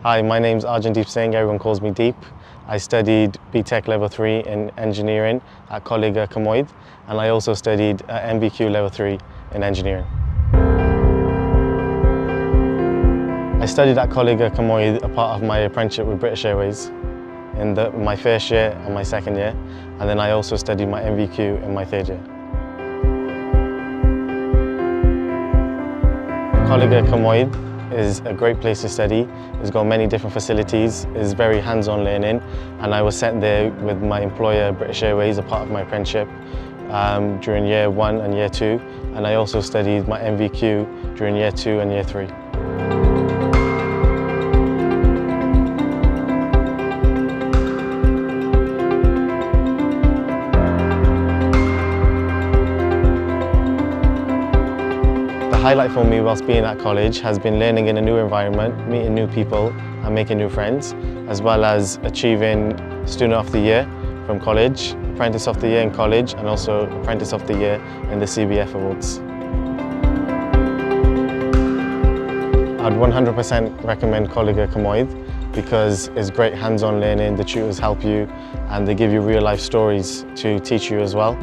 Hi, my name's Singh, everyone calls me Deep. I studied BTEC Level 3 in Engineering at Canlyniadau, and I also studied MBQ Level 3 in Engineering. I studied at Canlyniadau a part of my apprenticeship with British Airways in my first year and my second year, and then I also studied my MBQ in my third year. Canlyniadau is a great place to study. It's got many different facilities, it's very hands-on learning, and I was sent there with my employer British Airways, a part of my apprenticeship during year 1 and year 2, and I also studied my MVQ during year 2 and year 3. The highlight for me whilst being at college has been learning in a new environment, meeting new people and making new friends, as well as achieving Student of the Year from college, Apprentice of the Year in college, and also Apprentice of the Year in the CBF Awards. I'd 100% recommend Canlyniadau because it's great hands-on learning, the tutors help you and they give you real life stories to teach you as well.